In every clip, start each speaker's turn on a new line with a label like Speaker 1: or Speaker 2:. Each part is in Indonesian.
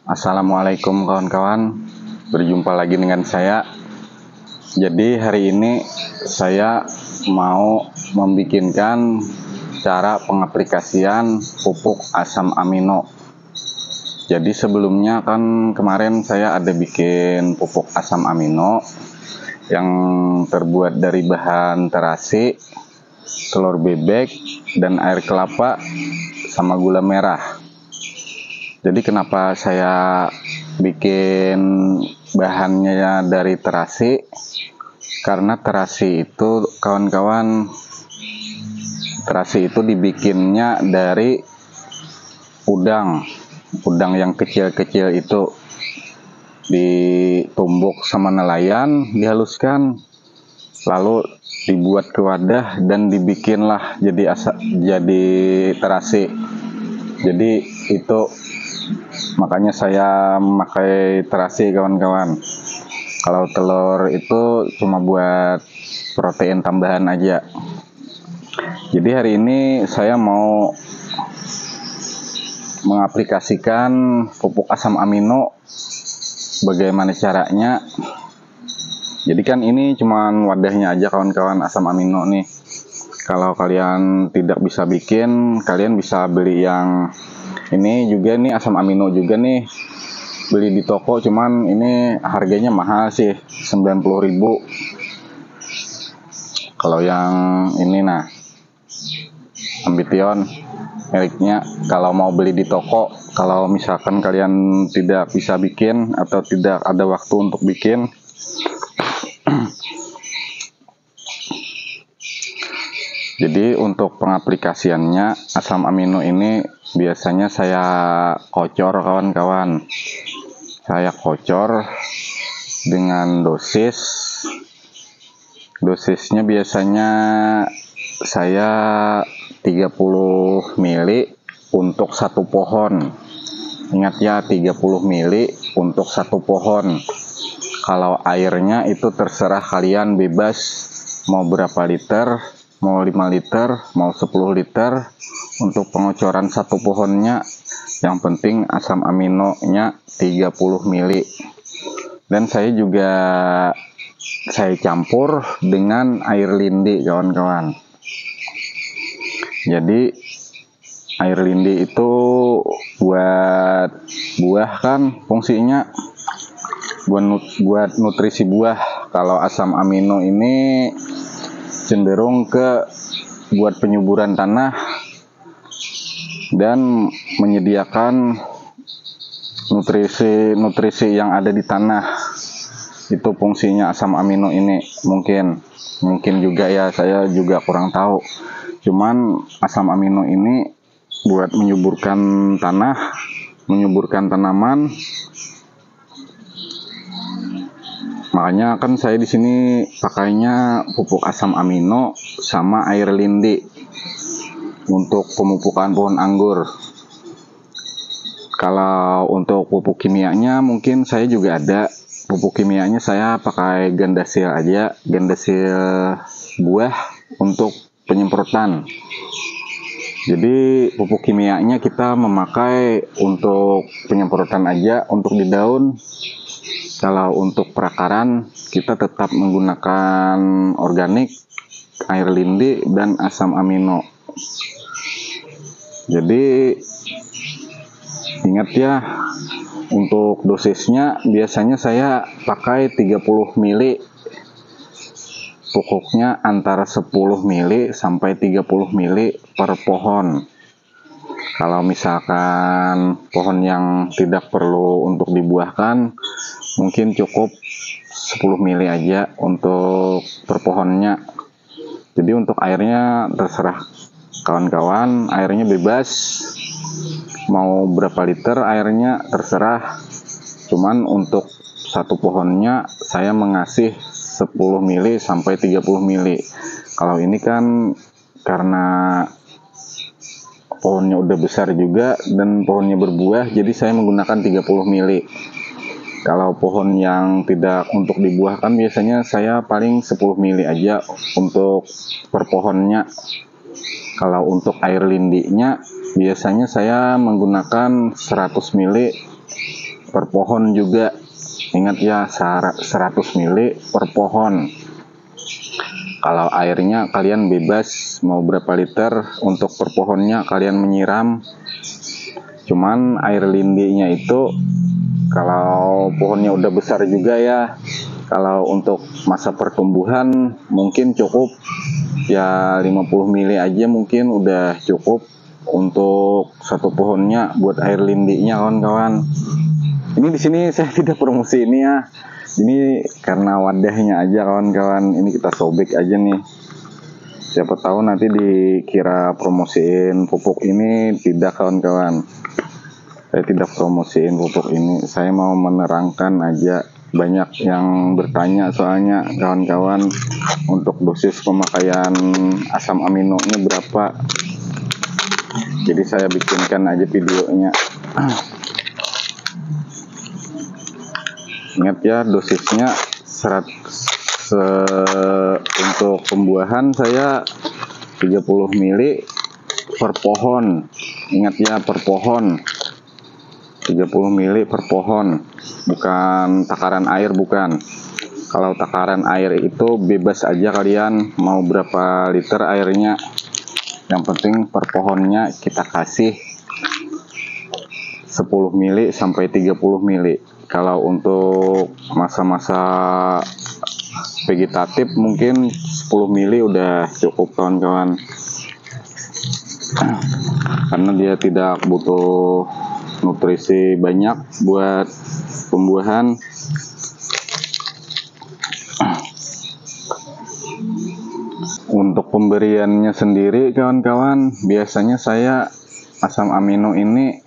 Speaker 1: Assalamualaikum kawan-kawan, berjumpa lagi dengan saya. Jadi hari ini saya mau membikinkan cara pengaplikasian pupuk asam amino. Jadi sebelumnya kan kemarin saya ada bikin pupuk asam amino yang terbuat dari bahan terasi, telur bebek, dan air kelapa sama gula merah. Jadi kenapa saya bikin bahannya dari terasi? Karena terasi itu kawan-kawan, terasi itu dibikinnya dari udang yang kecil-kecil itu ditumbuk sama nelayan, dihaluskan, lalu dibuat ke wadah dan dibikinlah jadi terasi. Jadi itu makanya saya memakai terasi kawan-kawan. Kalau telur itu cuma buat protein tambahan aja. Jadi hari ini saya mau mengaplikasikan pupuk asam amino. Bagaimana caranya? Jadi kan ini cuman wadahnya aja kawan-kawan asam amino nih. Kalau kalian tidak bisa bikin, kalian bisa beli yang ini juga nih, asam amino juga nih, beli di toko, cuman ini harganya mahal sih, 90.000. Kalau yang ini nah, Ambition mereknya, kalau mau beli di toko, kalau misalkan kalian tidak bisa bikin atau tidak ada waktu untuk bikin, jadi untuk pengaplikasiannya asam amino ini biasanya saya kocor kawan-kawan. Saya kocor dengan dosisnya biasanya saya 30 mili untuk satu pohon. Ingat ya, 30 mili untuk satu pohon. Kalau airnya itu terserah kalian, bebas mau berapa liter, mau 5 liter, mau 10 liter untuk pengocoran satu pohonnya. Yang penting asam aminonya 30 mili. Dan saya juga campur dengan air lindi kawan-kawan. Jadi air lindi itu buat buah kan, fungsinya buat nutrisi buah. Kalau asam amino ini cenderung ke buat penyuburan tanah dan menyediakan nutrisi yang ada di tanah. Itu fungsinya asam amino ini. Mungkin juga ya, saya juga kurang tahu. Cuman asam amino ini buat menyuburkan tanah, menyuburkan tanaman. Makanya kan saya di sini pakainya pupuk asam amino sama air lindi untuk pemupukan pohon anggur. Kalau untuk pupuk kimianya mungkin saya juga ada. Pupuk kimianya saya pakai Gandasil aja, Gandasil buah untuk penyemprotan. Jadi pupuk kimianya kita memakai untuk penyemprotan aja, untuk di daun. Kalau untuk perakaran kita tetap menggunakan organik, air lindi, dan asam amino. Jadi ingat ya, untuk dosisnya biasanya saya pakai 30 mili. Pupuknya antara 10 mili sampai 30 mili per pohon. Kalau misalkan pohon yang tidak perlu untuk dibuahkan, mungkin cukup 10 mili aja untuk per pohonnya. Jadi untuk airnya terserah kawan-kawan, airnya bebas. Mau berapa liter airnya terserah. Cuman untuk satu pohonnya saya mengasih 10 mili sampai 30 mili. Kalau ini kan karena pohonnya udah besar juga dan pohonnya berbuah, jadi saya menggunakan 30 mili. Kalau pohon yang tidak untuk dibuahkan biasanya saya paling 10 mili aja untuk per pohonnya. Kalau untuk air lindinya biasanya saya menggunakan 100 mili per pohon juga. Ingat ya, 100 mili per pohon. Kalau airnya kalian bebas mau berapa liter untuk per pohonnya kalian menyiram. Cuman air lindinya itu kalau pohonnya udah besar juga ya, kalau untuk masa pertumbuhan mungkin cukup ya 50 mili aja mungkin udah cukup untuk satu pohonnya buat air lindinya kawan-kawan. Ini di sini saya tidak promosi ini ya. Ini karena wadahnya aja kawan-kawan. Ini kita sobek aja nih. Siapa tahu nanti dikira promosiin pupuk ini, tidak kawan-kawan. Saya tidak promosiin pupuk ini. Saya mau menerangkan aja. Banyak yang bertanya soalnya kawan-kawan untuk dosis pemakaian asam aminonya berapa. Jadi saya bikinkan aja videonya. Ingat ya, dosisnya untuk pembuahan saya 30 mili per pohon. Ingat ya, per pohon 30 mili per pohon, bukan takaran air, bukan. Kalau takaran air itu bebas aja kalian mau berapa liter airnya, yang penting per pohonnya kita kasih 10 mili sampai 30 mili. Kalau untuk masa-masa vegetatif mungkin 10 mili udah cukup kawan-kawan. Karena dia tidak butuh nutrisi banyak buat pembuahan. Untuk pemberiannya sendiri kawan-kawan, biasanya saya asam amino ini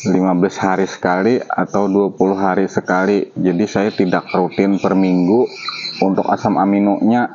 Speaker 1: 15 hari sekali atau 20 hari sekali. Jadi saya tidak rutin per minggu untuk asam aminonya.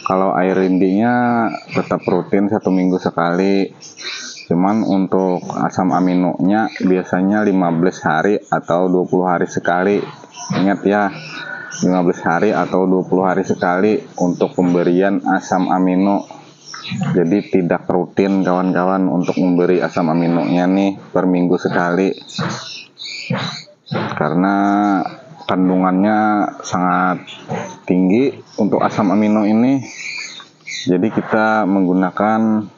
Speaker 1: Kalau air lindinya tetap rutin 1 minggu sekali. Cuman untuk asam aminonya biasanya 15 hari atau 20 hari sekali. Ingat ya, 15 hari atau 20 hari sekali untuk pemberian asam amino. Jadi tidak rutin kawan-kawan untuk memberi asam aminonya nih per minggu sekali. Karena kandungannya sangat tinggi untuk asam amino ini. Jadi kita menggunakan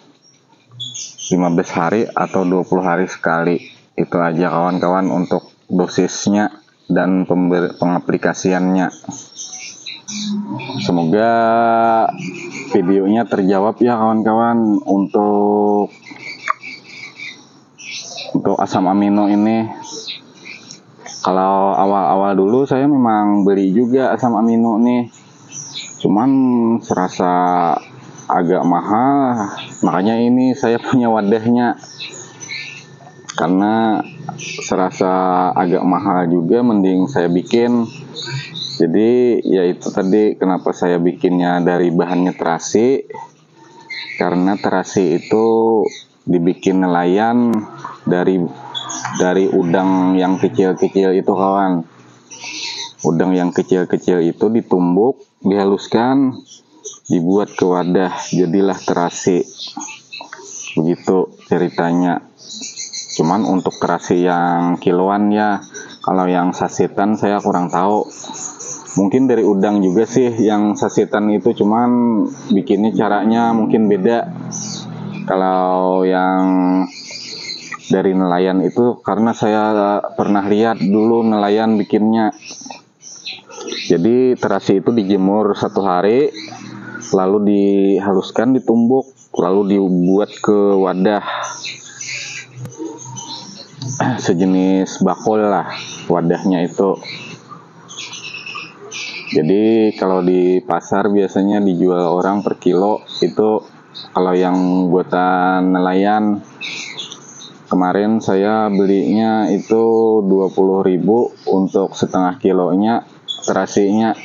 Speaker 1: 15 hari atau 20 hari sekali. Itu aja kawan-kawan untuk dosisnya dan pengaplikasiannya. Semoga videonya terjawab ya kawan-kawan untuk asam amino ini. Kalau awal-awal dulu saya memang beli juga asam amino nih, cuman serasa agak mahal, makanya ini saya punya wadahnya. Karena serasa agak mahal juga, mending saya bikin. Jadi ya itu tadi kenapa saya bikinnya dari bahannya terasi. Karena terasi itu dibikin nelayan dari udang yang kecil-kecil itu kawan. Udang yang kecil-kecil itu ditumbuk, dihaluskan, dibuat ke wadah, jadilah terasi. Begitu ceritanya. Cuman untuk terasi yang kiloan ya, kalau yang sasetan saya kurang tahu. Mungkin dari udang juga sih yang sasetan itu, cuman bikinnya caranya mungkin beda. Kalau yang dari nelayan itu, karena saya pernah lihat dulu nelayan bikinnya. Jadi terasi itu dijemur 1 hari, lalu dihaluskan, ditumbuk, lalu dibuat ke wadah. Sejenis bakul lah wadahnya itu. Jadi kalau di pasar biasanya dijual orang per kilo. Itu kalau yang buatan nelayan. Kemarin saya belinya itu 20.000 untuk setengah kilonya terasinya.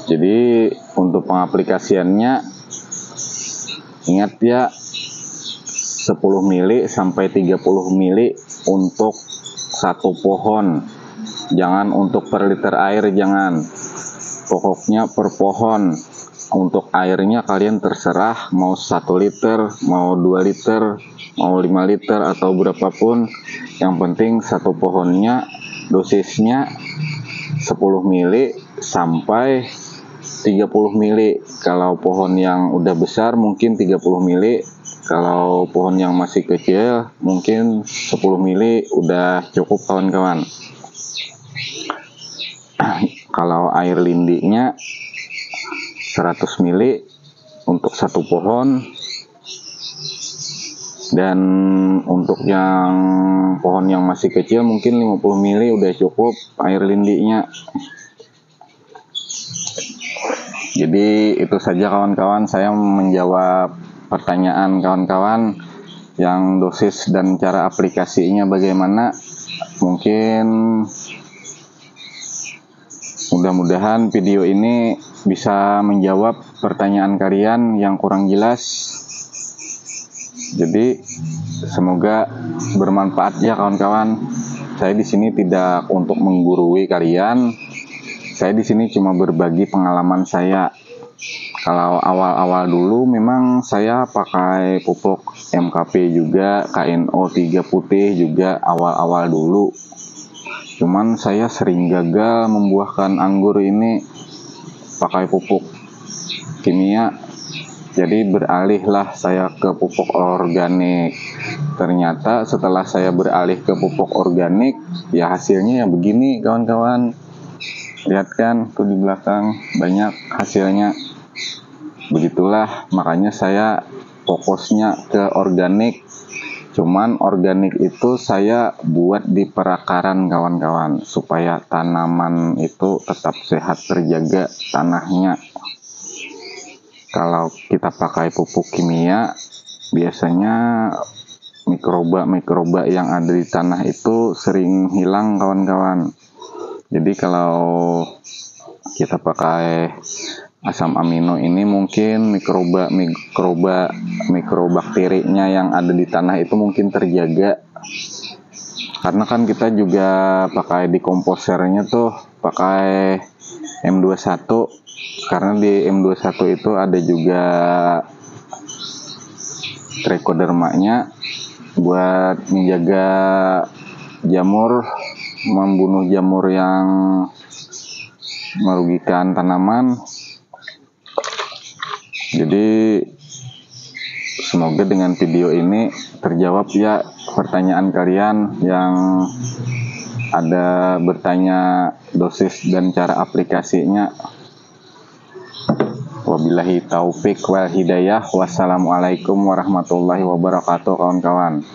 Speaker 1: Jadi untuk pengaplikasiannya ingat ya, 10 mili sampai 30 mili untuk satu pohon. Jangan untuk per liter air, jangan. Pokoknya per pohon. untuk airnya kalian terserah mau 1 liter, mau 2 liter, mau 5 liter atau berapapun. Yang penting satu pohonnya dosisnya 10 mili sampai 30 mili. Kalau pohon yang udah besar mungkin 30 mili. Kalau pohon yang masih kecil mungkin 10 mili udah cukup kawan-kawan. Kalau air lindinya 100 mili untuk satu pohon, dan untuk yang pohon yang masih kecil mungkin 50 mili udah cukup air lindinya. Jadi itu saja kawan-kawan, saya menjawab pertanyaan kawan-kawan yang dosis dan cara aplikasinya bagaimana. Mungkin mudah-mudahan video ini bisa menjawab pertanyaan kalian yang kurang jelas. Jadi semoga bermanfaat ya kawan-kawan. Saya di sini tidak untuk menggurui kalian. Saya di sini cuma berbagi pengalaman saya. Kalau awal-awal dulu memang saya pakai pupuk MKP juga, KNO 3 putih juga awal-awal dulu. Cuman saya sering gagal membuahkan anggur ini pakai pupuk kimia. Jadi beralihlah saya ke pupuk organik. Ternyata setelah saya beralih ke pupuk organik, ya hasilnya ya begini kawan-kawan. Lihat kan tuh di belakang banyak hasilnya. Begitulah makanya saya fokusnya ke organik. Cuman organik itu saya buat di perakaran kawan-kawan, supaya tanaman itu tetap sehat, terjaga tanahnya. Kalau kita pakai pupuk kimia, biasanya mikroba-mikroba yang ada di tanah itu sering hilang kawan-kawan. Jadi kalau kita pakai asam amino ini mungkin mikrobakterinya yang ada di tanah itu mungkin terjaga. Karena kan kita juga pakai di komposernya tuh pakai M21. Karena di M21 itu ada juga trichodermanya buat menjaga jamur, membunuh jamur yang merugikan tanaman. Jadi semoga dengan video ini terjawab ya pertanyaan kalian yang ada bertanya dosis dan cara aplikasinya. Wabillahi taufik wal hidayah. Wassalamualaikum warahmatullahi wabarakatuh kawan-kawan.